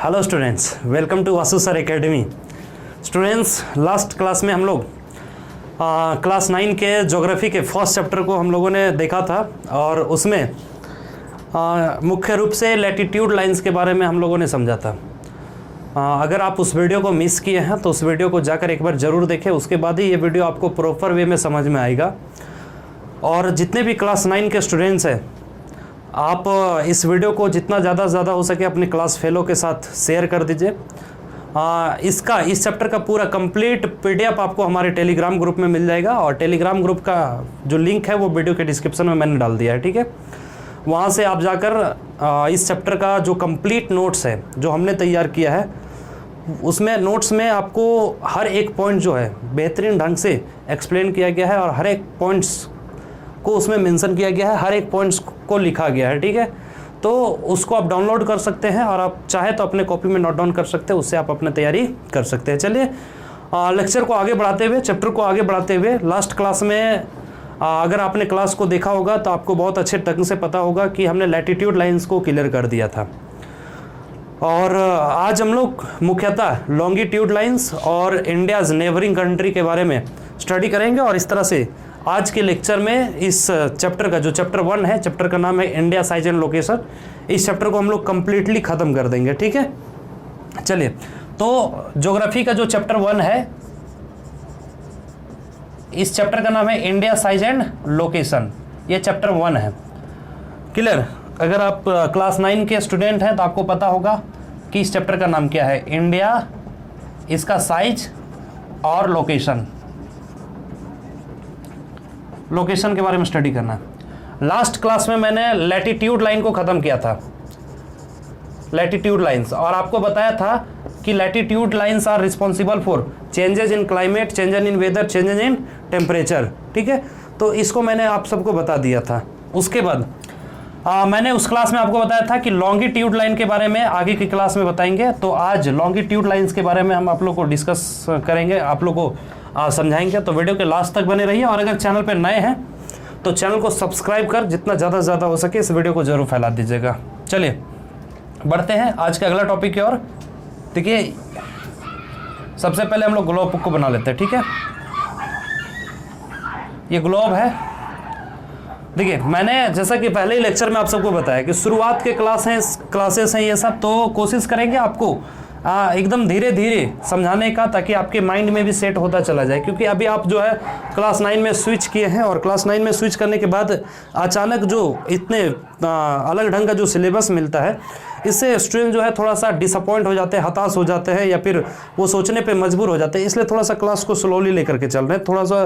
Hello students, welcome to Vasu sir academy. Students, last class में हम लोग क्लास 9 के ज्योग्राफी के फर्स्ट चैप्टर को हम लोगों ने देखा था और उसमें मुख्य रूप से लैटिट्यूड लाइंस के बारे में हम लोगों ने समझा था। अगर आप उस वीडियो को मिस किए हैं तो उस वीडियो को जाकर एक बार ज़रूर देखें, उसके बाद ही ये वीडियो आपको प्रॉपर वे में समझ में आएगा। और जितने भी क्लास 9 के स्टूडेंट्स हैं, आप इस वीडियो को जितना ज़्यादा हो सके अपने क्लास फेलो के साथ शेयर कर दीजिए। इस चैप्टर का पूरा कंप्लीट पीडीएफ आपको हमारे टेलीग्राम ग्रुप में मिल जाएगा और टेलीग्राम ग्रुप का जो लिंक है वो वीडियो के डिस्क्रिप्शन में मैंने डाल दिया है, ठीक है। वहाँ से आप जाकर इस चैप्टर का जो कंप्लीट नोट्स है जो हमने तैयार किया है, उसमें नोट्स में आपको हर एक पॉइंट जो है बेहतरीन ढंग से एक्सप्लेन किया गया है और हर एक पॉइंट्स को उसमें मेंशन किया गया है, हर एक पॉइंट्स को लिखा गया है, ठीक है। तो उसको आप डाउनलोड कर सकते हैं और आप चाहे तो अपने कॉपी में नोट डाउन कर सकते हैं, उससे आप अपनी तैयारी कर सकते हैं। चलिए लेक्चर को आगे बढ़ाते हुए, चैप्टर को आगे बढ़ाते हुए, लास्ट क्लास में अगर आपने क्लास को देखा होगा तो आपको बहुत अच्छे ढंग से पता होगा कि हमने लैटिट्यूड लाइंस को क्लियर कर दिया था। और आज हम लोग मुख्यतः लॉन्गिट्यूड लाइंस और इंडियाज़ नेबरिंग कंट्री के बारे में स्टडी करेंगे। और इस तरह से आज के लेक्चर में इस चैप्टर का जो चैप्टर 1 है, चैप्टर का नाम है इंडिया साइज एंड लोकेशन, इस चैप्टर को हम लोग कंप्लीटली ख़त्म कर देंगे, ठीक है। चलिए, तो ज्योग्राफी का जो चैप्टर 1 है, इस चैप्टर का नाम है इंडिया साइज एंड लोकेशन, ये चैप्टर 1 है। क्लियर? अगर आप क्लास 9 के स्टूडेंट हैं तो आपको पता होगा कि इस चैप्टर का नाम क्या है, इंडिया, इसका साइज और लोकेशन के बारे में स्टडी करना है। लास्ट क्लास में मैंने लैटिट्यूड लाइन को ख़त्म किया था, लैटिट्यूड लाइंस, और आपको बताया था कि latitude lines are responsible for changes in climate, changes in weather, changes in temperature, ठीक है। तो इसको मैंने आप सबको बता दिया था। उसके बाद मैंने उस क्लास में आपको बताया था कि लॉन्गिट्यूड लाइन के बारे में आगे की क्लास में बताएंगे। तो आज लॉन्गिट्यूड लाइंस के बारे में हम आप लोग को डिस्कस करेंगे, आप लोग को समझाएंगे। तो वीडियो के लास्ट तक बने रहिए और अगर चैनल पर नए हैं तो चैनल को सब्सक्राइब कर जितना ज़्यादा हो सके इस वीडियो को जरूर फैला दीजिएगा। चलिए बढ़ते हैं आज के अगला टॉपिक की ओर। देखिए, सबसे पहले हम लोग ग्लोब को बना लेते हैं, ठीक है। ये ग्लोब है। देखिए, मैंने जैसा कि पहले ही लेक्चर में आप सबको बताया कि शुरुआत के क्लासेस हैं ये सब, तो कोशिश करेंगे आपको एकदम धीरे धीरे समझाने का, ताकि आपके माइंड में भी सेट होता चला जाए। क्योंकि अभी आप जो है क्लास 9 में स्विच किए हैं और क्लास 9 में स्विच करने के बाद अचानक जो इतने अलग ढंग का जो सिलेबस मिलता है, इससे स्टूडेंट जो है थोड़ा सा डिसअपॉइंट हो जाते हैं, हताश हो जाते हैं, या फिर वो सोचने पे मजबूर हो जाते हैं। इसलिए थोड़ा सा क्लास को स्लोली लेकर के चल रहे हैं, थोड़ा सा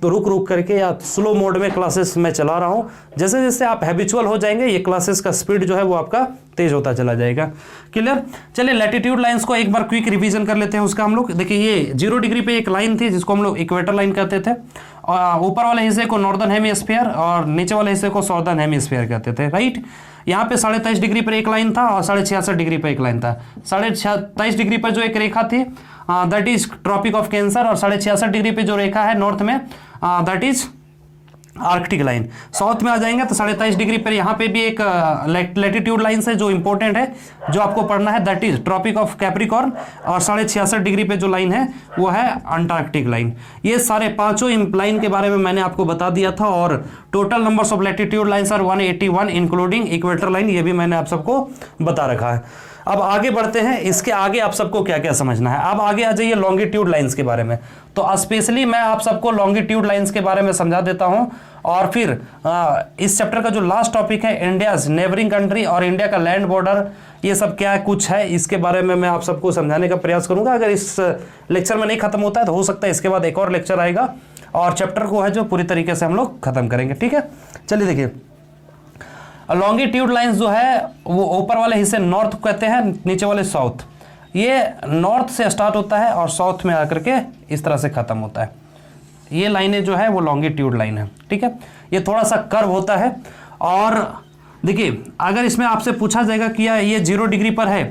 रुक करके या स्लो मोड में क्लासेस में चला रहा हूँ। जैसे जैसे आप हैबिचुअल हो जाएंगे, ये क्लासेस का स्पीड जो है वो आपका तेज होता चला जाएगा। क्लियर? चलिए, लैटिट्यूड लाइंस को एक बार क्विक रिवीजन कर लेते हैं उसका हम लोग। देखिए, ये 0 डिग्री पे एक लाइन थी जिसको हम लोग इक्वेटर लाइन कहते थे, और ऊपर वाले हिस्से को नॉर्दर्न हेमिस्फीयर और नीचे वाले हिस्से को साउदर्न हेमिस्फीयर कहते थे, राइट। यहाँ पे 23.5 डिग्री पर एक लाइन था और 66.5 डिग्री पर एक लाइन था। 23.5 डिग्री पर जो एक रेखा थी that is tropic of cancer, और 66.5 डिग्री पे जो रेखा है नॉर्थ में that is arctic line. South में आ जाएंगे तो 23.5 डिग्री पर यहाँ पे भी एक लैटिट्यूड लाइन है जो इंपॉर्टेंट है, जो आपको पढ़ना है, that is tropic of Capricorn, और 66.5 डिग्री पे जो लाइन है वो है अंटार्कटिक लाइन। ये सारे पांचों लाइन के बारे में मैंने आपको बता दिया था, और total numbers of latitude lines are 181 including equator line, ये भी मैंने आप सबको बता रखा है। अब आगे बढ़ते हैं, इसके आगे आप सबको क्या क्या समझना है। अब आगे आ जाइए लॉन्गिट्यूड लाइंस के बारे में। तो स्पेशली मैं आप सबको लॉन्गिट्यूड लाइंस के बारे में समझा देता हूं, और फिर इस चैप्टर का जो लास्ट टॉपिक है इंडियाज नेबरिंग कंट्री और इंडिया का लैंड बॉर्डर, ये सब क्या कुछ है, इसके बारे में मैं आप सबको समझाने का प्रयास करूंगा। अगर इस लेक्चर में नहीं खत्म होता है तो हो सकता है इसके बाद एक और लेक्चर आएगा और चैप्टर को है जो पूरी तरीके से हम लोग खत्म करेंगे, ठीक है। चलिए देखिए, लॉन्गिट्यूड लाइंस जो है वो ऊपर वाले हिस्से नॉर्थ कहते हैं, नीचे वाले साउथ। ये नॉर्थ से स्टार्ट होता है और साउथ में आकर के इस तरह से खत्म होता है। ये लाइनें जो है वो लॉन्गिट्यूड लाइन है, ठीक है। ये थोड़ा सा कर्व होता है। और देखिए, अगर इसमें आपसे पूछा जाएगा कि ये 0 डिग्री पर है,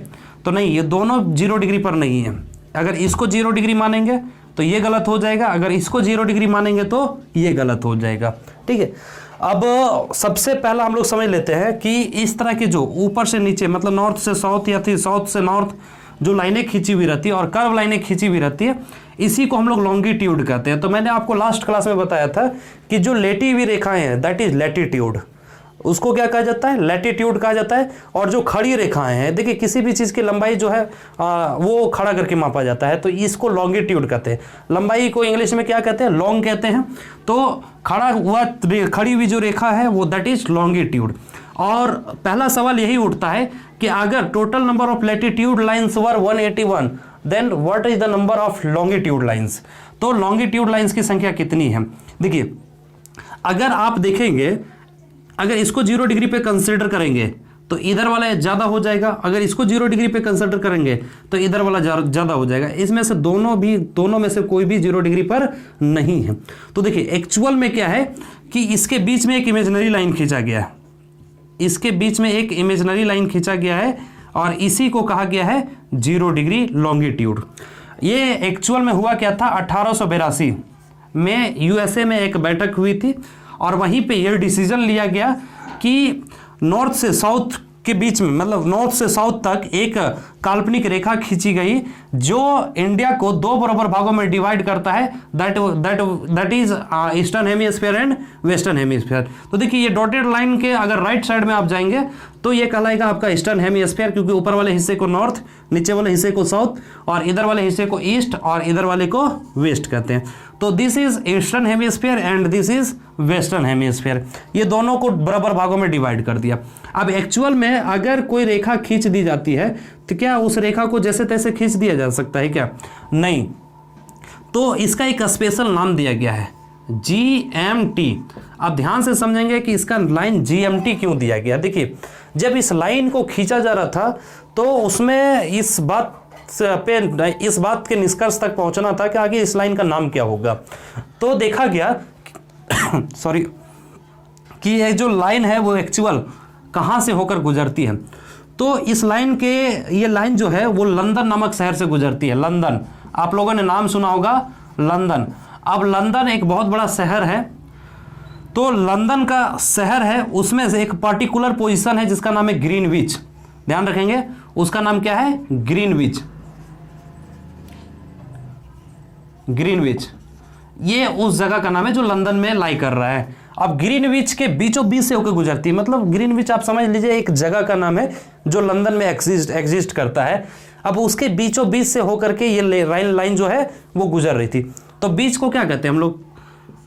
तो नहीं, ये दोनों 0 डिग्री पर नहीं है। अगर इसको 0 डिग्री मानेंगे तो ये गलत हो जाएगा, अगर इसको 0 डिग्री मानेंगे तो ये गलत हो जाएगा, ठीक है। अब सबसे पहला हम लोग समझ लेते हैं कि इस तरह के जो ऊपर से नीचे मतलब नॉर्थ से साउथ या फिर साउथ से नॉर्थ जो लाइनें खींची हुई रहती है और कर्व लाइनें खींची हुई रहती है, इसी को हम लोग लॉन्गिट्यूड कहते हैं। तो मैंने आपको लास्ट क्लास में बताया था कि जो लेटी हुई रेखाएं हैं दैट इज लैटिट्यूड, उसको क्या कहा जाता है, लैटिट्यूड कहा जाता है। और जो खड़ी रेखाएं हैं, देखिए किसी भी चीज़ की लंबाई जो है वो खड़ा करके मापा जाता है, तो इसको लॉन्गिट्यूड कहते हैं। लंबाई को इंग्लिश में क्या कहते हैं, लॉन्ग कहते हैं। तो खड़ी हुई जो रेखा है वो दैट इज लॉन्गिट्यूड। और पहला सवाल यही उठता है कि अगर total number of latitude lines were 181 then what is the number of longitude lines. तो लॉन्गिट्यूड लाइन्स की संख्या कितनी है। देखिए अगर आप देखेंगे, अगर इसको 0 डिग्री पे कंसिडर करेंगे तो इधर वाला ज़्यादा हो जाएगा, अगर इसको 0 डिग्री पे कंसिडर करेंगे तो इधर वाला ज़्यादा हो जाएगा। इसमें से दोनों में से कोई भी 0 डिग्री पर नहीं है। तो देखिए एक्चुअल में क्या है कि इसके बीच में एक इमेजिनरी लाइन खींचा गया है, इसके बीच में एक इमेजिनरी लाइन खींचा गया है और इसी को कहा गया है 0 डिग्री लॉन्गिट्यूड। ये एक्चुअल में हुआ क्या था, 1882 में यूएसए में एक बैठक हुई थी और वहीं पे यह डिसीजन लिया गया कि नॉर्थ से साउथ के बीच में मतलब नॉर्थ से साउथ तक एक काल्पनिक रेखा खींची गई जो इंडिया को 2 बराबर भागों में डिवाइड करता है, that is eastern hemisphere and western hemisphere. तो देखिए ये डॉटेड लाइन के अगर राइट साइड में आप जाएंगे तो ये कहलाएगा आपका ईस्टर्न हेमिस्फीयर, क्योंकि ऊपर वाले हिस्से को नॉर्थ, नीचे वाले हिस्से को साउथ और इधर वाले हिस्से को ईस्ट और इधर वाले को वेस्ट कहते हैं। तो this is eastern hemisphere and this is western hemisphere. ये दोनों को बराबर भागों में डिवाइड कर दिया। अब एक्चुअल में अगर कोई रेखा खींच दी जाती है तो क्या उस रेखा को जैसे तैसे खींच दिया जा सकता है क्या, नहीं। तो इसका एक स्पेशल नाम दिया गया है GMT। अब ध्यान से समझेंगे कि इसका लाइन GMT क्यों दिया गया। देखिए जब इस लाइन को खींचा जा रहा था तो उसमें इस बात के निष्कर्ष तक पहुंचना था कि आगे इस लाइन का नाम क्या होगा। तो देखा गया सॉरी कि ये जो लाइन है वो एक्चुअल कहाँ से होकर गुजरती है। तो इस लाइन के ये लाइन जो है वो लंदन नामक शहर से गुजरती है। लंदन, आप लोगों ने नाम सुना होगा लंदन। अब लंदन एक बहुत बड़ा शहर है, तो लंदन का शहर है उसमें से एक पर्टिकुलर पोजीशन है जिसका नाम है ग्रीनविच। ध्यान रखेंगे उसका नाम क्या है, ग्रीनविच। ग्रीनविच ये उस जगह का नाम है जो लंदन में लाई कर रहा है। अब ग्रीनविच के बीचों बीच से होकर गुजरती है, मतलब ग्रीनविच आप समझ लीजिए एक जगह का नाम है जो लंदन में एग्जिस्ट करता है। अब उसके बीचों बीच से होकर के ये लाइन जो है वो गुजर रही थी। तो बीच को क्या कहते हैं हम लोग,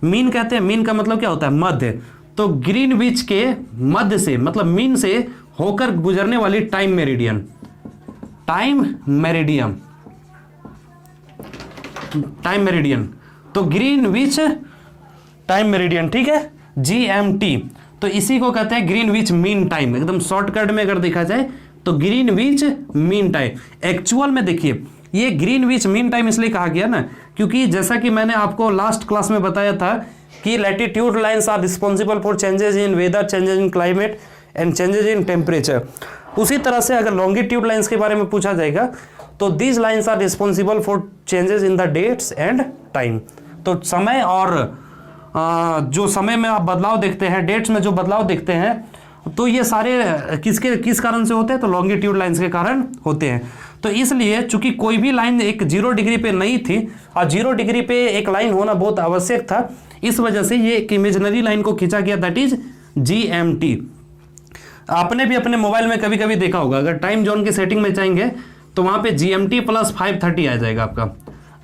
मीन कहते हैं। मीन का मतलब क्या होता है, मध्य। तो ग्रीनविच के मध्य से मतलब मीन से होकर गुजरने वाली टाइम मेरिडियन, टाइम मेरिडियन तो ग्रीनविच टाइम मेरिडियन, ठीक है, GMT। तो इसी को कहते हैं ग्रीनविच मीन टाइम। एकदम शॉर्टकट में अगर देखा जाए तो ग्रीनविच मीन टाइम। एक्चुअल में देखिए ये ग्रीनविच मीन टाइम इसलिए कहा गया ना क्योंकि जैसा कि मैंने आपको लास्ट क्लास में बताया था कि latitude lines are responsible for changes in weather, changes in climate and changes in temperature. उसी तरह से अगर लॉन्गिट्यूड लाइंस के बारे में पूछा जाएगा तो these lines are responsible for changes in the dates and time. तो समय और जो समय में आप बदलाव देखते हैं, डेट्स में जो बदलाव देखते हैं, तो ये सारे किस कारण से होते हैं, तो लॉन्गिट्यूड लाइंस के कारण होते हैं। तो इसलिए चूंकि कोई भी लाइन एक 0 डिग्री पे नहीं थी और 0 डिग्री पे एक लाइन होना बहुत आवश्यक था, इस वजह से ये एक इमेजिनरी लाइन को खींचा गया, दैट इज GMT। आपने भी अपने मोबाइल में कभी कभी देखा होगा, अगर टाइम जोन की सेटिंग में जाएंगे तो वहाँ पे GMT + 530 आ जाएगा।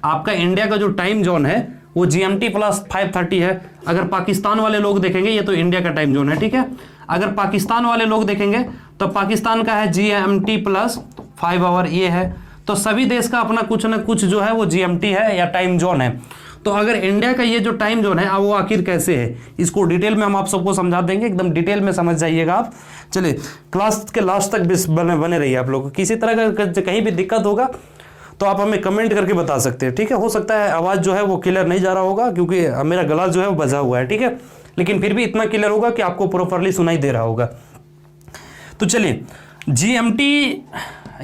आपका इंडिया का जो टाइम जोन है वो GMT + 530 है। अगर पाकिस्तान वाले लोग देखेंगे, ये तो इंडिया का टाइम जोन है, ठीक है। अगर पाकिस्तान वाले लोग देखेंगे तो पाकिस्तान का है GMT + 5 आवर, ये है। तो सभी देश का अपना कुछ ना कुछ जो है वो GMT है या टाइम जोन है। तो अगर इंडिया का ये जो टाइम जोन है वो आखिर कैसे है, इसको डिटेल में हम आप सबको समझा देंगे, एकदम डिटेल में समझ जाइएगा आप। चलिए क्लास के लास्ट तक भी बने रहिए। आप लोग किसी तरह का कहीं भी दिक्कत होगा तो आप हमें कमेंट करके बता सकते हैं, ठीक है। हो सकता है आवाज़ जो है वो क्लियर नहीं जा रहा होगा क्योंकि मेरा गला जो है वो बजा हुआ है, ठीक है, लेकिन फिर भी इतना क्लियर होगा कि आपको प्रॉपरली सुनाई दे रहा होगा। तो चलिए GMT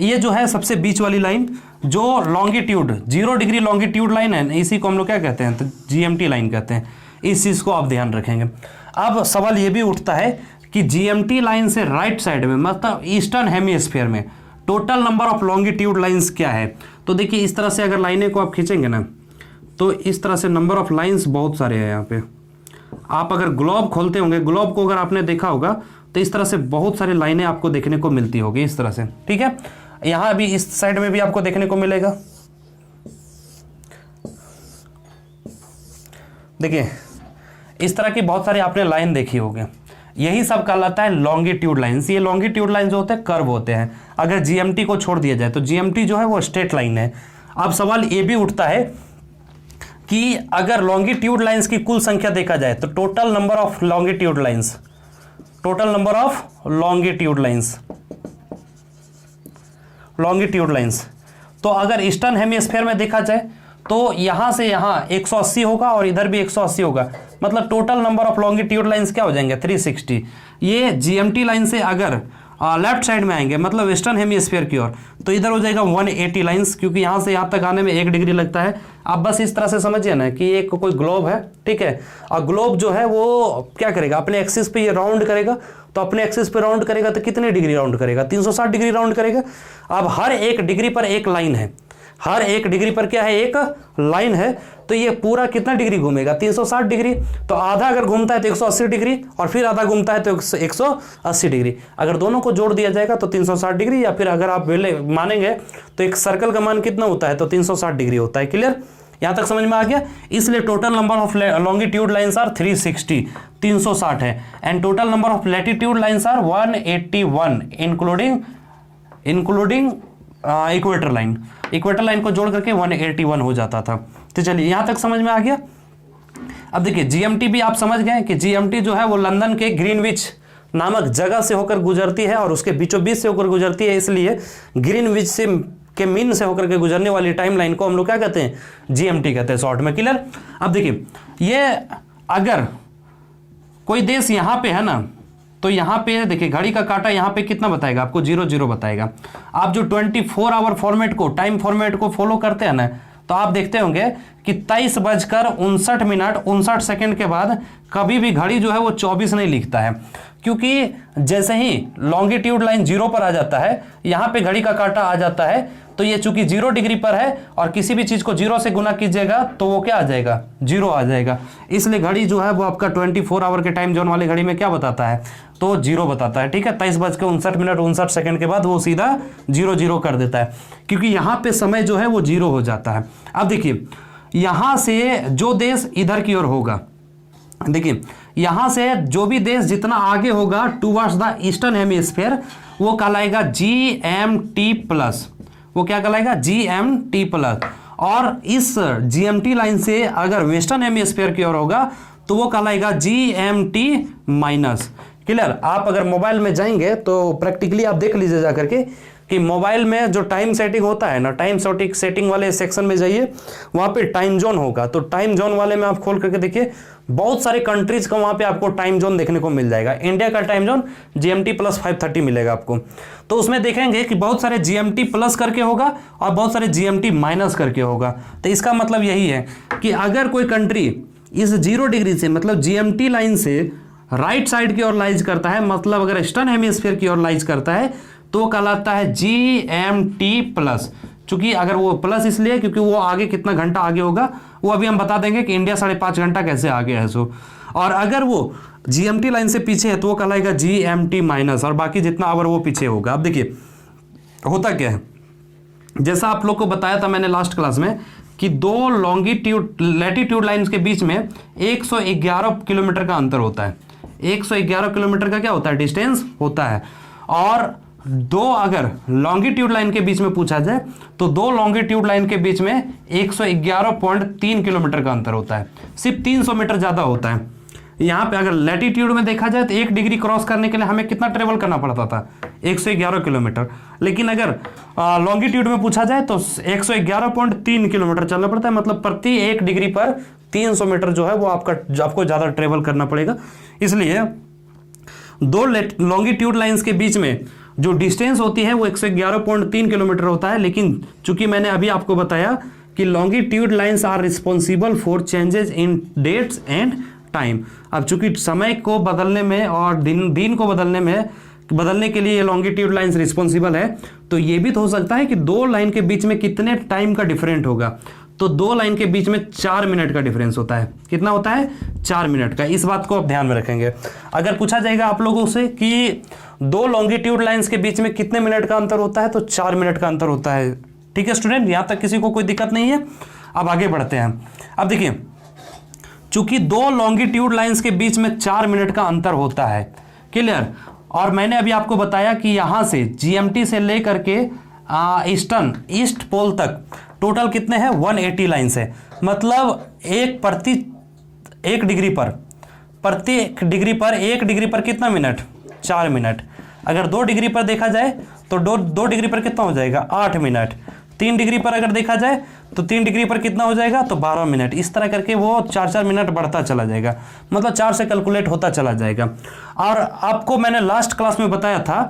ये जो है सबसे बीच वाली लाइन जो लॉन्गिट्यूड 0 डिग्री लॉन्गिट्यूड लाइन है, इसी को हम लोग क्या कहते हैं, तो GMT लाइन कहते हैं। इस चीज़ को आप ध्यान रखेंगे। अब सवाल ये भी उठता है कि जीएमटी लाइन से राइट साइड में मतलब ईस्टर्न हेमिस्फीयर में total number of longitude lines क्या है। तो देखिए इस तरह से अगर लाइनें को आप खींचेंगे ना तो इस तरह से नंबर ऑफ लाइंस बहुत सारे हैं यहाँ पे। आप अगर ग्लोब खोलते होंगे, ग्लोब को अगर आपने देखा होगा तो इस तरह से बहुत सारी लाइनें आपको देखने को मिलती होगी इस तरह से, ठीक है। यहाँ भी इस साइड में भी आपको देखने को मिलेगा। देखिए इस तरह की बहुत सारी आपने लाइन देखी होगी, यही सब कहलाता है लॉन्गिट्यूड लाइंस। ये लॉन्गिट्यूड लाइन जो होते हैं कर्व होते हैं। अगर जीएमटी को छोड़ दिया जाए तो जीएमटी जो है वो स्ट्रेट लाइन है। अब सवाल ये भी उठता है कि अगर लॉन्गिट्यूड लाइंस की कुल संख्या देखा जाए तो total number of longitude lines, total number of longitude lines तो अगर ईस्टर्न हेमिस्फीयर में देखा जाए तो यहां से यहां 180 होगा और इधर भी 180 होगा, मतलब total number of longitude lines क्या हो जाएंगे 360। ये जीएमटी लाइन से अगर लेफ्ट साइड में आएंगे मतलब वेस्टर्न हेमिस्फीयर की ओर तो इधर हो जाएगा 180 लाइंस, क्योंकि यहां से यहां तक आने में 1 डिग्री लगता है। आप बस इस तरह से समझिए ना कि एक कोई ग्लोब है, ठीक है, और ग्लोब जो है वो क्या करेगा अपने एक्सिस पे ये राउंड करेगा, तो अपने एक्सिस पे राउंड करेगा तो कितने डिग्री राउंड करेगा 360 डिग्री राउंड करेगा। अब हर एक डिग्री पर एक लाइन है, हर एक डिग्री पर क्या है एक लाइन है, तो ये पूरा कितना डिग्री घूमेगा 360 डिग्री। तो आधा अगर घूमता है तो 180 डिग्री और फिर आधा घूमता है तो 180 डिग्री। अगर दोनों को जोड़ दिया जाएगा तो 360 डिग्री, या फिर अगर आप मानेंगे तो एक सर्कल का मान कितना होता है तो 360 डिग्री होता है। क्लियर, यहां तक समझ में आ गया। इसलिए total number of longitude lines are 360 360 है, and total number of latitude lines are 181 including equator line. Equator line को जोड़ करके 181 हो जाता था। तो चलिए यहां तक समझ में आ गया। अब देखिए जीएमटी भी आप समझ गए कि जीएमटी जो है वो लंदन के ग्रीनविच नामक जगह से होकर गुजरती है और उसके बीचों बीच से होकर गुजरती है, इसलिए ग्रीनविच से के मीन से होकर के गुजरने वाली टाइम लाइन को हम लोग क्या कहते हैं जीएमटी कहते हैं शॉर्ट में। क्लियर। अब देखिए ये अगर कोई देश यहां पे है ना तो यहाँ पे देखिए घड़ी का कांटा यहाँ पे कितना बताएगा आपको 00 बताएगा। आप जो 24 आवर फॉर्मेट को टाइम फॉर्मेट को फॉलो करते हैं ना तो आप देखते होंगे कि 23:59 के बाद कभी भी घड़ी जो है वो 24 नहीं लिखता है, क्योंकि जैसे ही लॉन्गिट्यूड लाइन 0 पर आ जाता है यहाँ पे घड़ी का कांटा आ जाता है, तो ये चूंकि 0 डिग्री पर है और किसी भी चीज को 0 से गुना कीजिएगा तो वो क्या आ जाएगा 0 आ जाएगा। इसलिए घड़ी जो है वो आपका 24 आवर के टाइम जोन वाली घड़ी में क्या बताता है तो 0 बताता है, ठीक है। 23:59 के बाद वो सीधा 00 कर देता है, क्योंकि यहाँ पे समय जो है वो 0 हो जाता है। अब देखिए यहां से जो देश इधर की ओर होगा, देखिए यहां से जो भी देश जितना आगे होगा टुवर्ड्स द ईस्टर्न हेमिस्फीयर वो कहलाएगा GMT प्लस। वो क्या कहलाएगा GMT प्लस। और इस GMT लाइन से अगर वेस्टर्न हेमिस्फीयर की ओर होगा तो वो कहलाएगा GMT माइनस। क्लियर। आप अगर मोबाइल में जाएंगे तो प्रैक्टिकली आप देख लीजिए जाकर के कि मोबाइल में जो टाइम सेटिंग होता है ना, टाइम सेटिंग वाले सेक्शन में जाइए, वहां पे टाइम जोन होगा, तो टाइम जोन वाले में आप खोल करके देखिए बहुत सारे कंट्रीज का वहां पे आपको टाइम जोन देखने को मिल जाएगा। इंडिया का टाइम जोन GMT प्लस 530 मिलेगा आपको, तो उसमें देखेंगे कि बहुत सारे GMT प्लस करके होगा और बहुत सारे GMT माइनस करके होगा। तो इसका मतलब यही है कि अगर कोई कंट्री इस 0 डिग्री से मतलब GMT लाइन से राइट साइड की ओर लाइज करता है, मतलब अगर ईस्टर्न हेमिस्फीयर की ओर लाइज करता है तो कहलाता है GMT प्लस। चूंकि अगर वो प्लस इसलिए क्योंकि वो आगे कितना घंटा आगे होगा वो अभी हम बता देंगे कि इंडिया 5.5 घंटा कैसे आगे है सो। और अगर वो GMT लाइन से पीछे है तो वो कहलाएगा GMT माइनस, और बाकी जितना आवर वो पीछे होगा। अब देखिए होता क्या है, जैसा आप लोग को बताया था मैंने लास्ट क्लास में कि दो लैटिट्यूड लाइन्स के बीच में 111 किलोमीटर का अंतर होता है। 111 किलोमीटर का क्या होता है डिस्टेंस होता है। और दो अगर लॉन्गिट्यूड लाइन के बीच में पूछा जाए तो दो लॉन्गिट्यूड लाइन के बीच में 111.3 किलोमीटर का अंतर होता है, सिर्फ 300 मीटर ज्यादा होता है। यहाँ पे अगर लैटिट्यूड में देखा जाए तो 1 डिग्री क्रॉस करने के लिए हमें कितना ट्रेवल करना पड़ता था 111 किलोमीटर, लेकिन अगर लॉन्गिट्यूड में पूछा जाए तो 111.3 किलोमीटर चलना पड़ता है, मतलब प्रति 1 डिग्री पर 300 मीटर जो है वो आपको ज्यादा ट्रेवल करना पड़ेगा। इसलिए दो लॉन्गिट्यूड लाइंस के बीच में जो डिस्टेंस होती है वो 111.3 किलोमीटर होता है। लेकिन चूंकि मैंने अभी आपको बताया कि longitude lines are responsible for changes in dates and time. अब चूंकि समय को बदलने में और दिन को बदलने के लिए ये लॉन्गिट्यूड लाइंस रिस्पॉन्सिबल है, तो ये भी तो हो सकता है कि दो लाइन के बीच में कितने टाइम का डिफरेंट होगा। तो दो लाइन के बीच में 4 मिनट का डिफरेंस होता है। कितना होता है? 4 मिनट का। इस बात को आप ध्यान में रखेंगे। अगर पूछा जाएगा आप लोगों से कि दो लॉन्गिट्यूड लाइंस के बीच में कितने मिनट का अंतर होता है, तो 4 मिनट का अंतर होता है। ठीक है स्टूडेंट, यहां तक किसी को कोई दिक्कत नहीं है। अब आगे बढ़ते हैं। अब देखिए, चूंकि दो लॉन्गिट्यूड लाइंस के बीच में 4 मिनट का अंतर होता है, क्लियर। और मैंने अभी आपको बताया कि यहां से जीएमटी से लेकर के ईस्ट पोल तक टोटल कितने हैं? 180 लाइन्स है। मतलब एक डिग्री पर 1 डिग्री पर कितना मिनट? 4 मिनट। अगर 2 डिग्री पर देखा जाए तो 2 डिग्री पर कितना हो जाएगा? 8 मिनट। 3 डिग्री पर अगर देखा जाए तो 3 डिग्री पर कितना हो जाएगा? तो 12 मिनट। इस तरह करके वो 4-4 मिनट बढ़ता चला जाएगा, मतलब 4 से कैलकुलेट होता चला जाएगा। और आपको मैंने लास्ट क्लास में बताया था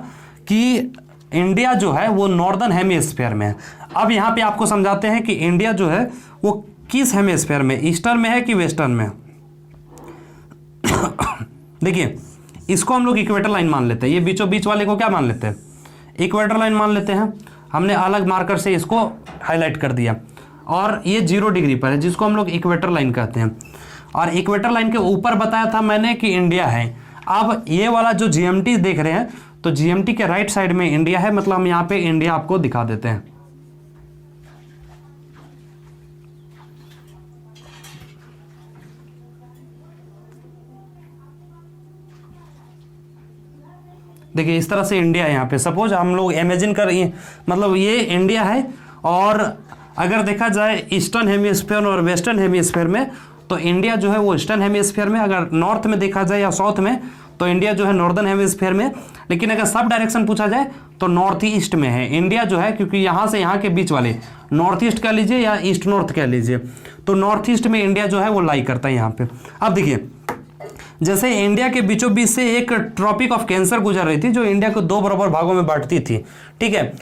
कि इंडिया जो है वो नॉर्दर्न हेमिस्फीयर में है। अब यहाँ पे आपको समझाते हैं कि इंडिया जो है वो किस हेमिस्फीयर में, ईस्टर्न में है कि वेस्टर्न में। देखिए, इसको हम लोग इक्वेटर लाइन मान लेते हैं। ये बीचों बीच वाले को क्या मान लेते हैं? इक्वेटर लाइन मान लेते हैं। हमने अलग मार्कर से इसको हाईलाइट कर दिया। और ये 0 डिग्री पर है, जिसको हम लोग इक्वेटर लाइन कहते हैं। और इक्वेटर लाइन के ऊपर बताया था मैंने कि इंडिया है। अब ये वाला जो जीएमटी देख रहे हैं, तो जीएमटी के राइट साइड में इंडिया है, मतलब हम यहाँ पे इंडिया आपको दिखा देते हैं। देखिए, इस तरह से इंडिया है यहाँ पे। सपोज हम लोग इमेजिन कर, मतलब ये इंडिया है। और अगर देखा जाए ईस्टर्न हेमिस्फीयर और वेस्टर्न हेमिस्फीयर में, तो इंडिया जो है वो ईस्टर्न हेमिस्फीयर में। अगर नॉर्थ में देखा जाए या साउथ में, तो इंडिया जो है नॉर्दर्न हेमिस्फीयर में। लेकिन अगर सब डायरेक्शन पूछा जाए तो नॉर्थ ईस्ट में है इंडिया जो है, क्योंकि यहाँ से यहाँ के बीच वाले नॉर्थ ईस्ट कह लीजिए या ईस्ट नॉर्थ कह लीजिए, तो नॉर्थ ईस्ट में इंडिया जो है वो लाई करता है यहाँ पे। अब देखिए, जैसे इंडिया के बीचों बीच से एक ट्रॉपिक ऑफ कैंसर गुजर रही थी, जो इंडिया को 2 बराबर भागों में बांटती थी। ठीक है,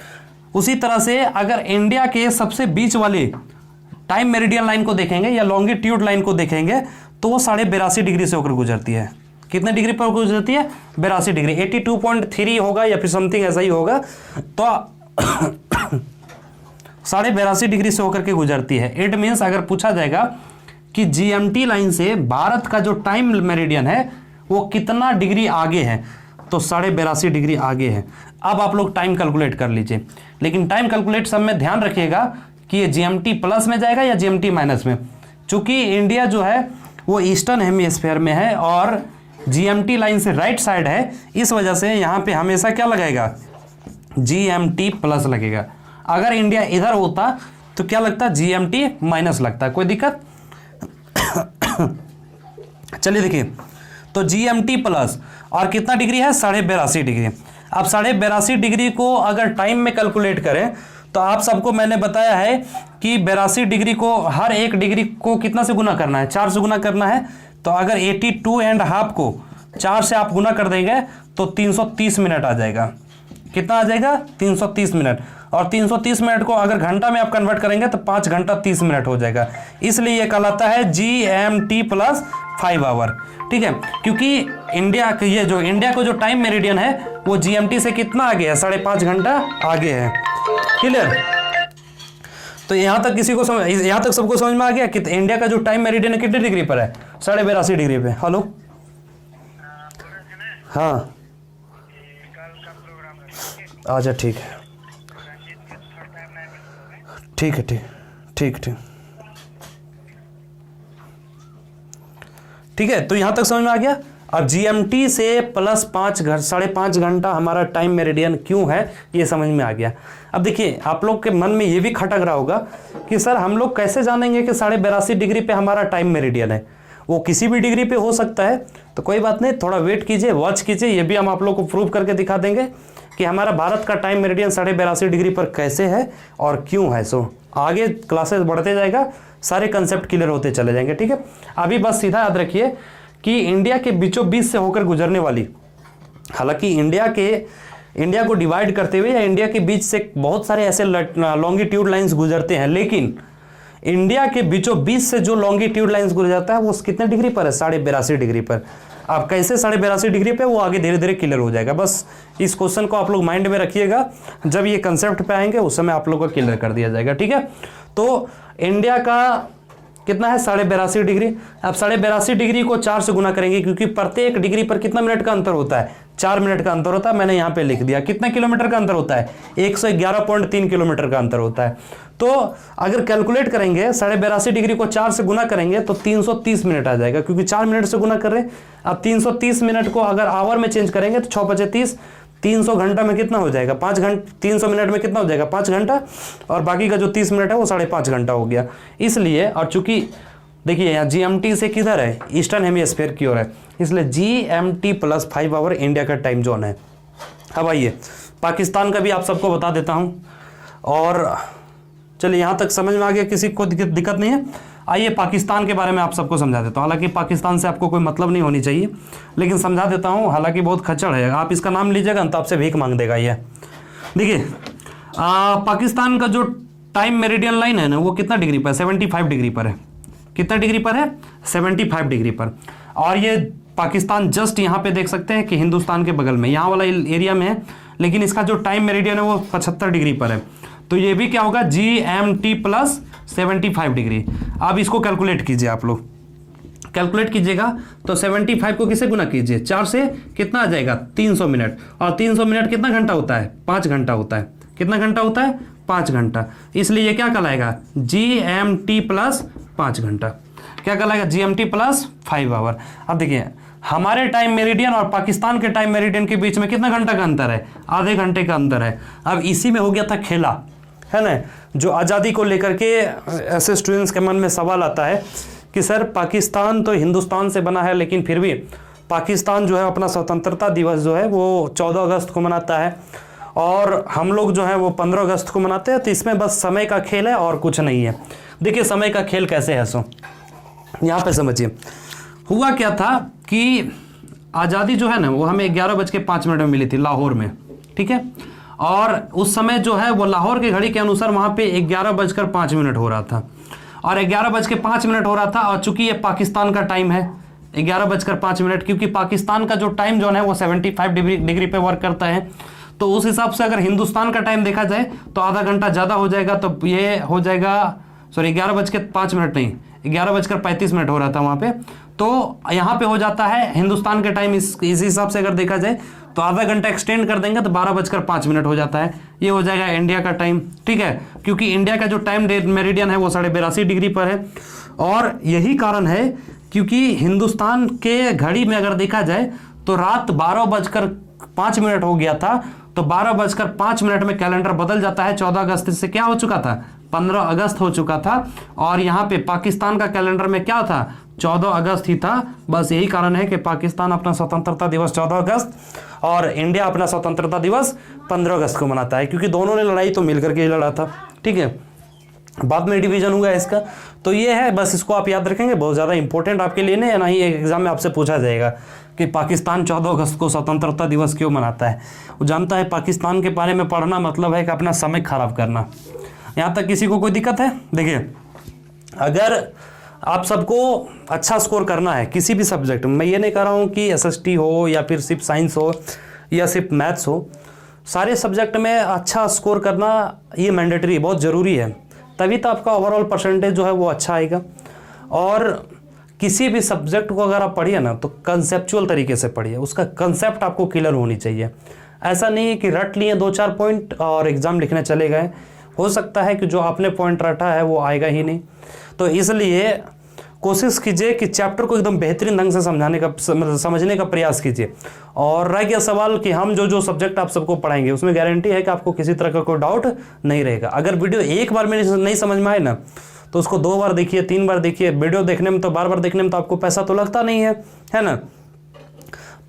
उसी तरह से अगर इंडिया के सबसे बीच वाले टाइम मेरिडियन लाइन को देखेंगे या लॉन्गिट्यूड लाइन को देखेंगे, तो वो 82.5 डिग्री से होकर गुजरती है। कितने डिग्री पर गुजरती है? 82 डिग्री। 82.3 होगा या फिर समथिंग ऐसा ही होगा। तो 82.5 डिग्री से होकर के गुजरती है। इट मीन्स अगर पूछा जाएगा कि जीएमटी लाइन से भारत का जो टाइम मेरिडियन है वो कितना डिग्री आगे है, तो 82.5 डिग्री आगे है। अब आप लोग टाइम कैलकुलेट कर लीजिए, लेकिन टाइम कैलकुलेट सब में ध्यान रखिएगा कि ये जीएमटी प्लस में जाएगा या जीएमटी माइनस में। चूंकि इंडिया जो है वो ईस्टर्न हेमिस्फीयर में है और जीएमटी लाइन से राइट साइड है, इस वजह से यहाँ पे हमेशा क्या लगेगा? जीएमटी प्लस लगेगा। अगर इंडिया इधर होता तो क्या लगता? जीएमटी माइनस लगता। कोई दिक्कत? चलिए देखिए, तो जीएमटी प्लस और कितना डिग्री है? 82.5 डिग्री। अब 82.5 डिग्री को अगर टाइम में कैलकुलेट करें तो आप सबको मैंने बताया है कि 82 डिग्री को हर एक डिग्री को कितना से गुना करना है? 4 से गुना करना है। तो अगर 82.5 को 4 से आप गुना कर देंगे तो 330 मिनट आ जाएगा। कितना आ जाएगा? 330 मिनट। और 330 मिनट को अगर घंटा में आप कन्वर्ट करेंगे तो 5 घंटा 30 मिनट हो जाएगा। इसलिए ये कहलाता है GMT प्लस 5 आवर। ठीक है, क्योंकि इंडिया को जो टाइम मेरिडियन है वो GMT से कितना आगे है? 5.5 घंटा आगे है। क्लियर? तो यहाँ तक सबको समझ में आ गया कि इंडिया का जो टाइम मेरिडियन है कितने डिग्री पर है? 82.5 डिग्री पे। हेलो, हाँ, अच्छा ठीक है, ठीक है, ठीक है। तो यहां तक समझ में आ गया। अब जीएमटी से प्लस 5.5 घंटा हमारा टाइम मेरिडियन क्यों है, ये समझ में आ गया। अब देखिए, आप लोग के मन में ये भी खटक रहा होगा कि सर हम लोग कैसे जानेंगे कि 82.5 डिग्री पे हमारा टाइम मेरिडियन है? वो किसी भी डिग्री पे हो सकता है। तो कोई बात नहीं, थोड़ा वेट कीजिए, वॉच कीजिए, ये भी हम आप लोग को प्रूव करके दिखा देंगे कि हमारा भारत का टाइम मेरिडियन 82.5 डिग्री पर कैसे है और क्यों है। सो आगे क्लासेस बढ़ते जाएगा, सारे कंसेप्ट क्लियर होते चले जाएंगे। ठीक है, अभी बस सीधा याद रखिए कि इंडिया के बीचों बीच से होकर गुजरने वाली, हालांकि इंडिया को डिवाइड करते हुए या इंडिया के बीच से बहुत सारे ऐसे लॉन्गिट्यूड लाइंस गुजरते हैं, लेकिन इंडिया के बीचों बीच से जो लॉन्गिट्यूड लाइंस गुजर जाता है वो कितने डिग्री पर है? 82.5 डिग्री पर। अब कैसे 82.5 डिग्री पे, वो आगे धीरे धीरे क्लियर हो जाएगा। बस इस क्वेश्चन को आप लोग माइंड में रखिएगा, जब ये कंसेप्ट पे आएंगे उस समय आप लोग को क्लियर कर दिया जाएगा, ठीक है। तो इंडिया का कितना है? 82.5 डिग्री। अब 82.5 डिग्री को 4 से गुना करेंगे, क्योंकि प्रत्येक डिग्री पर कितना मिनट का अंतर होता है? 4 मिनट का अंतर होता है। मैंने यहाँ पे लिख दिया। कितना किलोमीटर का अंतर होता है? 111.3 किलोमीटर का अंतर होता है। तो अगर कैलकुलेट करेंगे 82.5 डिग्री को 4 से गुना करेंगे तो 330 मिनट आ जाएगा, क्योंकि 4 मिनट से गुना कर रहे हैं। अब 330 मिनट को अगर आवर में चेंज करेंगे तो 6×5 = 30, 300 घंटा में कितना हो जाएगा? 5 घंटे। 300 मिनट में कितना हो जाएगा? 5 घंटा। और बाकी का जो 30 मिनट है वो 5.5 घंटा हो गया। इसलिए, और चूंकि देखिए यहाँ GMT से किधर है? ईस्टर्न हेमिस्फीयर की ओर है, इसलिए GMT + 5 आवर इंडिया का टाइम जोन है। अब आइए पाकिस्तान का भी आप सबको बता देता हूँ। और चलिए यहाँ तक समझ में आ गया, किसी को दिक्कत नहीं है। आइए पाकिस्तान के बारे में आप सबको समझा देता हूँ। हालांकि पाकिस्तान से आपको कोई मतलब नहीं होनी चाहिए, लेकिन समझा देता हूँ। हालांकि बहुत खच्चड़ है, आप इसका नाम लीजिएगा तो आपसे भीख मांग देगा ये। देखिए पाकिस्तान का जो टाइम मेरिडियन लाइन है ना, वो कितना डिग्री पर? 75 डिग्री पर है। कितना डिग्री पर है? 75 डिग्री पर। और ये पाकिस्तान जस्ट यहाँ पे देख सकते हैं कि हिंदुस्तान के बगल में, यहाँ वाला एरिया में है, लेकिन इसका जो टाइम मेरिडियन है वो 75 डिग्री पर है। तो ये भी क्या होगा? GMT + 75 degree. अब इसको कैलकुलेट कीजिए, आप लोग कैलकुलेट कीजिएगा तो 75 को किसे गुना कीजिए? 4 से, कितना आ जाएगा? 300 मिनट। और 300 मिनट कितना घंटा होता है? 5 घंटा होता है। कितना घंटा होता है? 5 घंटा। इसलिए ये क्या कहलाएगा? GMT + 5 घंटा। क्या कहलाएगा? GMT + 5 hour. अब देखिए हमारे टाइम मेरिडियन और पाकिस्तान के टाइम मेरिडियन के बीच में कितना घंटा का अंतर है? आधे घंटे का अंतर है। अब इसी में हो गया था खेला, है ना, जो आज़ादी को लेकर के ऐसे स्टूडेंट्स के मन में सवाल आता है कि सर पाकिस्तान तो हिंदुस्तान से बना है, लेकिन फिर भी पाकिस्तान जो है अपना स्वतंत्रता दिवस जो है वो 14 अगस्त को मनाता है, और हम लोग जो है वो 15 अगस्त को मनाते हैं। तो इसमें बस समय का खेल है और कुछ नहीं है। देखिए समय का खेल कैसे है, सो यहाँ पे समझिए। हुआ क्या था कि आज़ादी जो है ना वो हमें 11:05 में मिली थी लाहौर में, ठीक है। और उस समय जो है वो लाहौर की घड़ी के अनुसार वहाँ पे 11:05 हो रहा था, और 11:05 हो रहा था। और चूंकि ये पाकिस्तान का टाइम है 11:05, क्योंकि पाकिस्तान का जो टाइम जोन है वो 75 डिग्री पे वर्क करता है। तो उस हिसाब से अगर हिंदुस्तान का टाइम देखा जाए तो आधा घंटा ज़्यादा हो जाएगा। तो ये हो जाएगा, सॉरी 11:05 नहीं, 11:35 हो रहा था वहाँ पे। तो यहाँ पे हो जाता है हिंदुस्तान के टाइम, इस हिसाब से अगर देखा जाए तो आधा घंटा एक्सटेंड कर देंगे तो 12:05 हो जाता है। ये हो जाएगा इंडिया का टाइम, ठीक है, क्योंकि इंडिया का जो टाइम मेरिडियन है वो 82.5 डिग्री पर है। और यही कारण है क्योंकि हिंदुस्तान के घड़ी में अगर देखा जाए तो रात 12:05 हो गया था, तो 12:05 में कैलेंडर बदल जाता है। 14 अगस्त से क्या हो चुका था? 15 अगस्त हो चुका था। और यहाँ पे पाकिस्तान का कैलेंडर में क्या था? 14 अगस्त ही था। बस यही कारण है कि पाकिस्तान अपना स्वतंत्रता दिवस 14 अगस्त और इंडिया अपना स्वतंत्रता दिवस 15 अगस्त को मनाता है, क्योंकि दोनों ने लड़ाई तो मिलकर के ही लड़ा था, ठीक है। बाद में डिवीजन हुआ इसका। तो ये है, बस इसको आप याद रखेंगे, बहुत ज़्यादा इंपॉर्टेंट आपके लिए नहीं है, ना ही एक एग्जाम में आपसे पूछा जाएगा कि पाकिस्तान 14 अगस्त को स्वतंत्रता दिवस क्यों मनाता है। वो जानता है पाकिस्तान के बारे में पढ़ना मतलब है कि अपना समय खराब करना। यहाँ तक किसी को कोई दिक्कत है? देखिए अगर आप सबको अच्छा स्कोर करना है किसी भी सब्जेक्ट में, मैं ये नहीं कह रहा हूँ कि SST हो या फिर सिर्फ साइंस हो या सिर्फ मैथ्स हो, सारे सब्जेक्ट में अच्छा स्कोर करना ये मैंडेटरी बहुत ज़रूरी है, तभी तो आपका ओवरऑल परसेंटेज जो है वो अच्छा आएगा। और किसी भी सब्जेक्ट को अगर आप पढ़िए ना तो कंसेप्चुअल तरीके से पढ़िए, उसका कंसेप्ट आपको क्लियर होनी चाहिए। ऐसा नहीं है कि रट लिए 2-4 पॉइंट और एग्ज़ाम लिखने चले गए, हो सकता है कि जो आपने पॉइंट रटा है वो आएगा ही नहीं। तो इसलिए कोशिश कीजिए कि चैप्टर को एकदम बेहतरीन ढंग से समझने का प्रयास कीजिए। और रह गया सवाल कि हम जो सब्जेक्ट आप सबको पढ़ाएंगे उसमें गारंटी है कि आपको किसी तरह का कोई डाउट नहीं रहेगा। अगर वीडियो एक बार में नहीं समझ में आए ना तो उसको 2 बार देखिए, 3 बार देखिए। वीडियो देखने में तो बार देखने में तो आपको पैसा तो लगता नहीं है ना।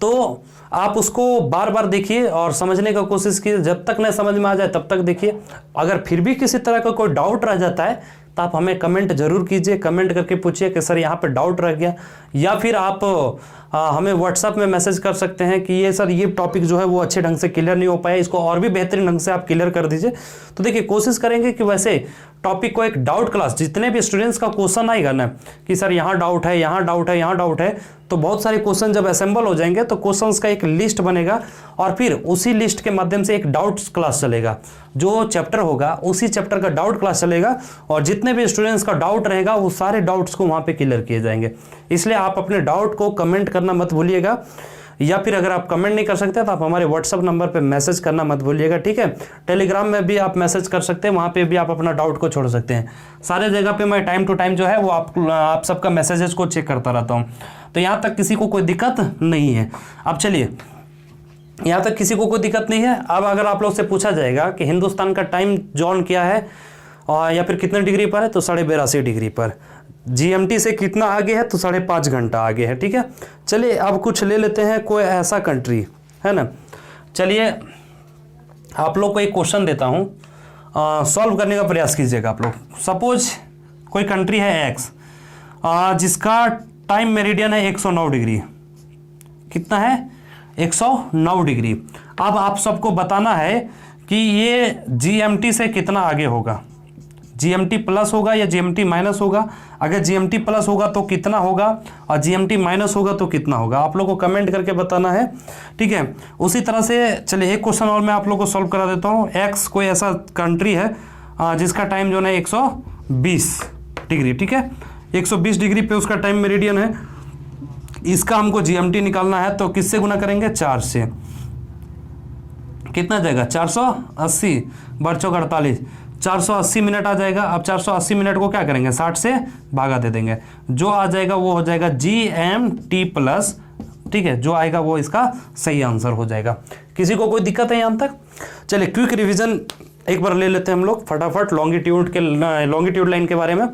तो आप उसको बार देखिए और समझने का कोशिश कीजिए, जब तक नहीं समझ में आ जाए तब तक देखिए। अगर फिर भी किसी तरह का कोई डाउट रह जाता है तो आप हमें कमेंट जरूर कीजिए, कमेंट करके पूछिए कि सर यहाँ पे डाउट रह गया, या फिर आप हमें व्हाट्सएप में मैसेज कर सकते हैं कि ये सर ये टॉपिक जो है वो अच्छे ढंग से क्लियर नहीं हो पाया, इसको और भी बेहतरीन ढंग से आप क्लियर कर दीजिए। तो देखिए कोशिश करेंगे कि वैसे टॉपिक को एक डाउट क्लास, जितने भी स्टूडेंट्स का क्वेश्चन आएगा ना कि सर यहाँ डाउट है, यहाँ डाउट है, यहाँ डाउट है, तो बहुत सारे क्वेश्चन जब असेंबल हो जाएंगे तो क्वेश्चंस का एक लिस्ट बनेगा और फिर उसी लिस्ट के माध्यम से एक डाउट्स क्लास चलेगा। जो चैप्टर होगा उसी चैप्टर का डाउट क्लास चलेगा और जितने भी स्टूडेंट्स का डाउट रहेगा वो सारे डाउट्स को वहाँ पे क्लियर किए जाएंगे। इसलिए आप अपने डाउट को कमेंट करना मत भूलिएगा, या फिर अगर आप कमेंट नहीं कर सकते तो आप हमारे व्हाट्सअप नंबर पे मैसेज करना मत भूलिएगा, ठीक है। टेलीग्राम में भी आप मैसेज कर सकते हैं, वहाँ पे भी आप अपना डाउट को छोड़ सकते हैं। सारे जगह पे मैं टाइम टू टाइम जो है वो आप सबका मैसेजेस को चेक करता रहता हूँ, तो यहाँ तक किसी को कोई दिक्कत नहीं है। अब चलिए, यहाँ तक किसी को कोई दिक्कत नहीं है। अब अगर आप लोग से पूछा जाएगा कि हिंदुस्तान का टाइम जोन क्या है या फिर कितने डिग्री पर है, तो 82.5 डिग्री पर। GMT से कितना आगे है, तो 5.5 घंटा आगे है, ठीक है। चलिए अब कुछ ले लेते हैं, कोई ऐसा कंट्री है ना। चलिए आप लोग को एक क्वेश्चन देता हूँ, सॉल्व करने का प्रयास कीजिएगा आप लोग। सपोज कोई कंट्री है X, जिसका टाइम मेरिडियन है 109 डिग्री। कितना है? 109 डिग्री। अब आप सबको बताना है कि ये GMT से कितना आगे होगा, GMT प्लस होगा या GMT माइनस होगा। अगर GMT प्लस होगा तो कितना होगा और GMT माइनस होगा तो कितना होगा, आप लोग को कमेंट करके बताना है, ठीक है। उसी तरह से चलिए एक क्वेश्चन और मैं आप लोग को सॉल्व करा देता हूँ। X कोई ऐसा कंट्री है जिसका टाइम जो है 120 डिग्री, ठीक है। 120 डिग्री पे उसका टाइम मेरिडियन है। इसका हमको GMT निकालना है, तो किससे गुना करेंगे? 4 से। कितना जाएगा? 480 × 48, 480 मिनट आ जाएगा। अब 480 मिनट को क्या करेंगे? 60 से भागा दे देंगे, जो आ जाएगा वो हो जाएगा GMT प्लस, ठीक है। जो आएगा वो इसका सही आंसर हो जाएगा। किसी को कोई दिक्कत है यहाँ तक? चलिए क्विक रिवीजन एक बार ले लेते हैं हम लोग फटाफट लॉन्गिट्यूड लाइन के बारे में।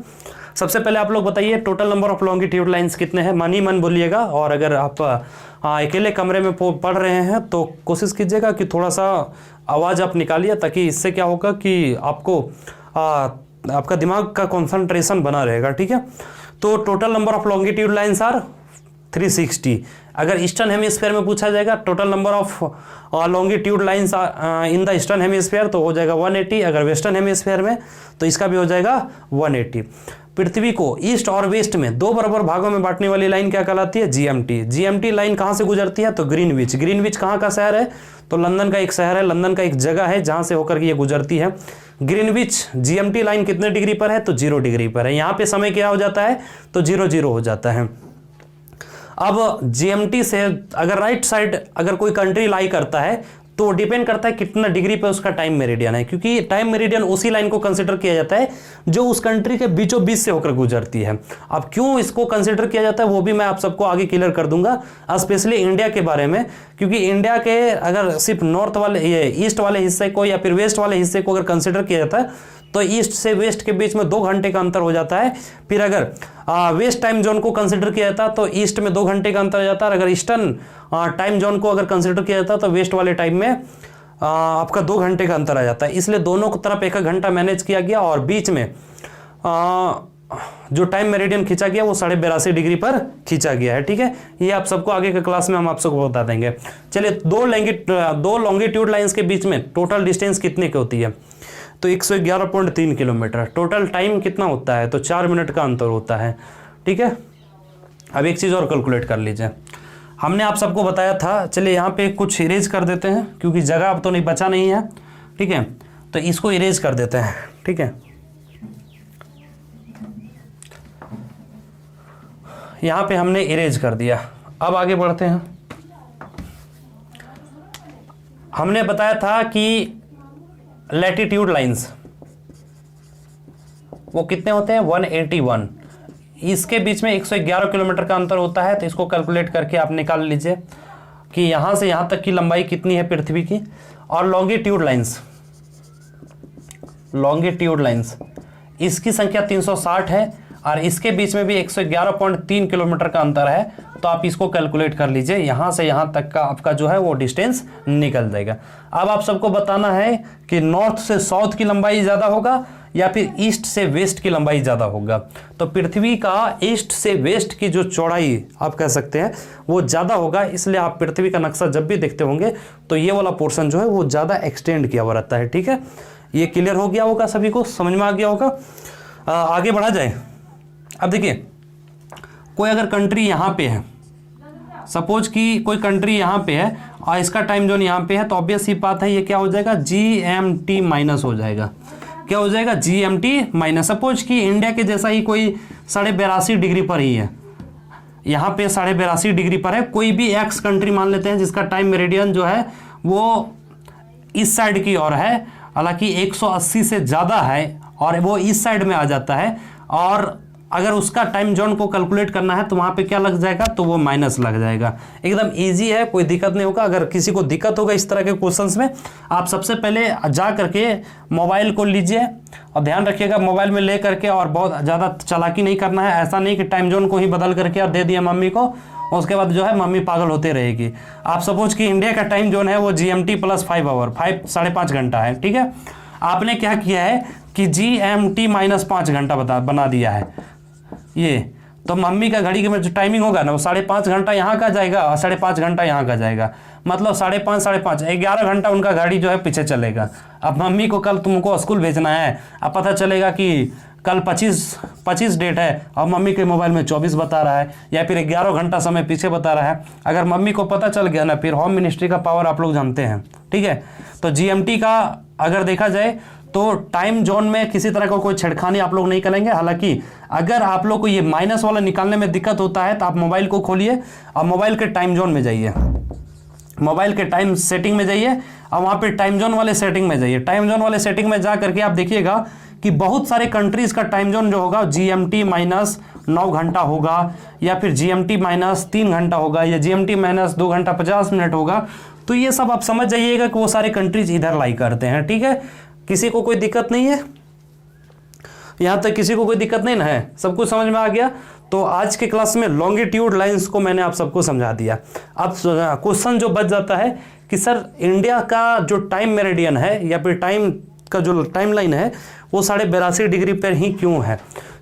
सबसे पहले आप लोग बताइए total number of longitude lines कितने हैं, मन ही मन बोलिएगा। और अगर आप अकेले कमरे में पढ़ रहे हैं तो कोशिश कीजिएगा कि थोड़ा सा आवाज़ आप निकालिए, ताकि इससे क्या होगा कि आपको आपका दिमाग का कंसंट्रेशन बना रहेगा, ठीक है। तो total number of longitude lines are 360। अगर ईस्टर्न हेमिस्फीयर में पूछा जाएगा total number of longitude lines in the eastern hemisphere, तो हो जाएगा 180। अगर वेस्टर्न हेमिस्फीयर में तो इसका भी हो जाएगा 180। पृथ्वी को ईस्ट और वेस्ट में 2 बराबर भागों में बांटने वाली लाइन क्या कहलाती है? GMT। GMT लाइन कहाँ से गुजरती है? तो ग्रीनविच। ग्रीनविच कहाँ का शहर है? तो लंदन का एक शहर है, लंदन का एक जगह है जहाँ से होकर के ये गुजरती है। ग्रीनविच GMT लाइन कितने डिग्री पर है? तो 0 डिग्री पर है। यहाँ पे समय क्या हो जाता है? तो 0 हो जाता है। अब GMT से अगर राइट साइड अगर कोई कंट्री लाई करता है तो डिपेंड करता है कितना डिग्री पे उसका टाइम मेरिडियन है, क्योंकि टाइम मेरिडियन उसी लाइन को कंसीडर किया जाता है जो उस कंट्री के बीचों बीच से होकर गुजरती है। अब क्यों इसको कंसीडर किया जाता है वो भी मैं आप सबको आगे क्लियर कर दूंगा, स्पेशली इंडिया के बारे में। क्योंकि इंडिया के अगर सिर्फ नॉर्थ वाले ईस्ट वाले हिस्से को या फिर वेस्ट वाले हिस्से को अगर कंसिडर किया जाता है तो ईस्ट से वेस्ट के बीच में 2 घंटे का अंतर हो जाता है। फिर अगर वेस्ट टाइम जोन को कंसिडर किया जाता तो ईस्ट में 2 घंटे का अंतर हो जाता है। अगर ईस्टर्न टाइम जोन को अगर कंसिडर किया जाता तो वेस्ट वाले टाइम में आपका 2 घंटे का अंतर आ जाता है। इसलिए दोनों की तरफ 1 घंटा मैनेज किया गया और बीच में जो टाइम मेरिडियन खींचा गया वो 82.5 डिग्री पर खींचा गया है, ठीक है। ये आप सबको आगे के क्लास में हम आप सबको बता देंगे। चलिए 2 लॉन्गिट्यूड लाइंस के बीच में टोटल डिस्टेंस कितने की होती है? तो 111.3 किलोमीटर। टोटल टाइम कितना होता है? तो 4 मिनट का अंतर होता है, ठीक है। अब एक चीज़ और कैलकुलेट कर लीजिए, हमने आप सबको बताया था। चलिए यहाँ पे कुछ इरेज कर देते हैं क्योंकि जगह अब तो नहीं बचा नहीं है, ठीक है। तो इसको इरेज कर देते हैं, ठीक है। यहाँ पे हमने इरेज कर दिया। अब आगे बढ़ते हैं। हमने बताया था कि लैटिट्यूड लाइंस वो कितने होते हैं? 181। इसके बीच में 111 किलोमीटर का अंतर होता है। तो इसको कैलकुलेट करके आप निकाल लीजिए कि यहाँ से यहाँ तक की लंबाई कितनी है पृथ्वी की। और लॉन्गिट्यूड लाइंस इसकी संख्या 360 है। और इसके बीच में भी 111.3 किलोमीटर का अंतर है। तो आप इसको कैलकुलेट कर लीजिए, यहाँ से यहाँ तक का आपका जो है वो डिस्टेंस निकल जाएगा। अब आप सबको बताना है कि नॉर्थ से साउथ की लंबाई ज़्यादा होगा या फिर ईस्ट से वेस्ट की लंबाई ज़्यादा होगा। तो पृथ्वी का ईस्ट से वेस्ट की जो चौड़ाई आप कह सकते हैं वो ज़्यादा होगा, इसलिए आप पृथ्वी का नक्शा जब भी देखते होंगे तो ये वाला पोर्शन जो है वो ज़्यादा एक्सटेंड किया हुआ रहता है। ठीक है, ये क्लियर हो गया होगा, सभी को समझ में आ गया होगा। आगे बढ़ा जाए। अब देखिए, कोई अगर कंट्री यहाँ पे है, सपोज कि कोई कंट्री यहाँ पे है और इसका टाइम जोन यहाँ पे है, तो ऑब्वियस सी बात है ये क्या हो जाएगा, GMT माइनस हो जाएगा। क्या हो जाएगा, GMT माइनस। सपोज कि इंडिया के जैसा ही कोई 82.5 डिग्री पर ही है, यहाँ पे 82.5 डिग्री पर है, कोई भी एक्स कंट्री मान लेते हैं जिसका टाइम मेरिडियन जो है वो इस साइड की ओर है, हालांकि 180 से ज़्यादा है और वो इस साइड में आ जाता है, और अगर उसका टाइम जोन को कैलकुलेट करना है तो वहाँ पे क्या लग जाएगा, तो वो माइनस लग जाएगा। एकदम इजी है, कोई दिक्कत नहीं होगा। अगर किसी को दिक्कत होगा इस तरह के क्वेश्चंस में, आप सबसे पहले जा करके मोबाइल को लीजिए और ध्यान रखिएगा मोबाइल में ले करके, और बहुत ज़्यादा चालाकी नहीं करना है। ऐसा नहीं कि टाइम जोन को ही बदल करके और दे दिया मम्मी को, उसके बाद जो है मम्मी पागल होते रहेगी। आप सपोज कि इंडिया का टाइम जोन है वो GMT प्लस 5 आवर 5.5 घंटा है। ठीक है, आपने क्या किया है कि GMT माइनस 5 घंटा बना दिया है ये, तो मम्मी का घड़ी में जो टाइमिंग होगा ना वो 5.5 घंटा यहाँ का जाएगा और 5.5 घंटा यहाँ का जाएगा, मतलब 5.5 11 घंटा उनका गाड़ी जो है पीछे चलेगा। अब मम्मी को कल तुमको स्कूल भेजना है, अब पता चलेगा कि कल 25 डेट है और मम्मी के मोबाइल में 24 बता रहा है, या फिर 11 घंटा समय पीछे बता रहा है। अगर मम्मी को पता चल गया ना, फिर होम मिनिस्ट्री का पावर आप लोग जानते हैं। ठीक है, तो GMT का अगर देखा जाए तो टाइम जोन में किसी तरह का कोई छेड़खानी आप लोग नहीं करेंगे। हालांकि अगर आप लोग को ये माइनस वाला निकालने में दिक्कत होता है तो आप मोबाइल को खोलिए और मोबाइल के टाइम जोन में जाइए, मोबाइल के टाइम सेटिंग में जाइए और वहाँ पे टाइम जोन वाले सेटिंग में जाइए। टाइम जोन वाले सेटिंग में जा करके आप देखिएगा कि बहुत सारे कंट्रीज का टाइम जोन जो होगा GMT माइनस 9 घंटा होगा, या फिर GMT माइनस 3 घंटा होगा, या GMT माइनस 2 घंटा 50 मिनट होगा। तो ये सब आप समझ जाइएगा कि वो सारे कंट्रीज इधर लाई करते हैं। ठीक है, किसी को कोई दिक्कत नहीं है, यहाँ तक किसी को कोई दिक्कत नहीं ना है, सब कुछ समझ में आ गया। तो आज के क्लास में लॉन्गिट्यूड लाइंस को मैंने आप सबको समझा दिया। अब क्वेश्चन जो बच जाता है कि सर इंडिया का जो टाइम मेरिडियन है या फिर टाइम का जो टाइम लाइन है वो 82.5 डिग्री पर ही क्यों है।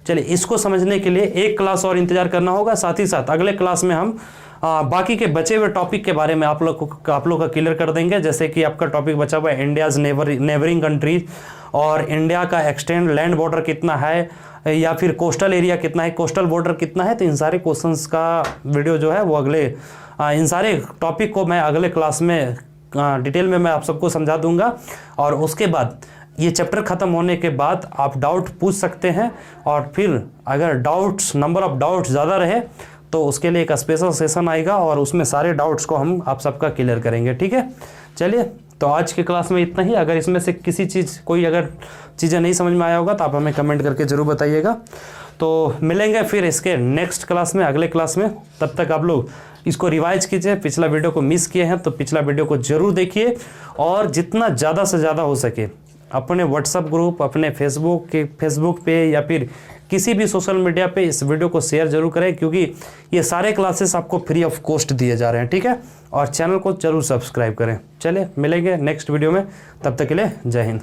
चलिए, इसको समझने के लिए एक क्लास और इंतजार करना होगा। साथ ही साथ अगले क्लास में हम बाकी के बचे हुए टॉपिक के बारे में आप लोग का क्लियर कर देंगे। जैसे कि आपका टॉपिक बचा हुआ है इंडियाज़ नेबरिंग कंट्रीज, और इंडिया का एक्सटेंड लैंड बॉर्डर कितना है, या फिर कोस्टल एरिया कितना है, कोस्टल बॉर्डर कितना है। तो इन सारे क्वेश्चंस का वीडियो जो है वो इन सारे टॉपिक को मैं अगले क्लास में डिटेल में मैं आप सबको समझा दूंगा। और उसके बाद ये चैप्टर ख़त्म होने के बाद आप डाउट पूछ सकते हैं, और फिर अगर नंबर ऑफ डाउट्स ज़्यादा रहे तो उसके लिए एक स्पेशल सेशन आएगा और उसमें सारे डाउट्स को हम आप सबका क्लियर करेंगे। ठीक है, चलिए, तो आज की क्लास में इतना ही। अगर इसमें से किसी अगर चीज़ें नहीं समझ में आया होगा तो आप हमें कमेंट करके ज़रूर बताइएगा। तो मिलेंगे फिर इसके नेक्स्ट क्लास में, अगले क्लास में। तब तक आप लोग इसको रिवाइज कीजिए। पिछला वीडियो को मिस किए हैं तो पिछला वीडियो को ज़रूर देखिए, और जितना ज़्यादा से ज़्यादा हो सके अपने व्हाट्सएप ग्रुप, अपने फेसबुक पे या फिर किसी भी सोशल मीडिया पे इस वीडियो को शेयर जरूर करें, क्योंकि ये सारे क्लासेस आपको फ्री ऑफ कॉस्ट दिए जा रहे हैं। ठीक है, और चैनल को जरूर सब्सक्राइब करें। चलिए, मिलेंगे नेक्स्ट वीडियो में, तब तक के लिए जय हिंद।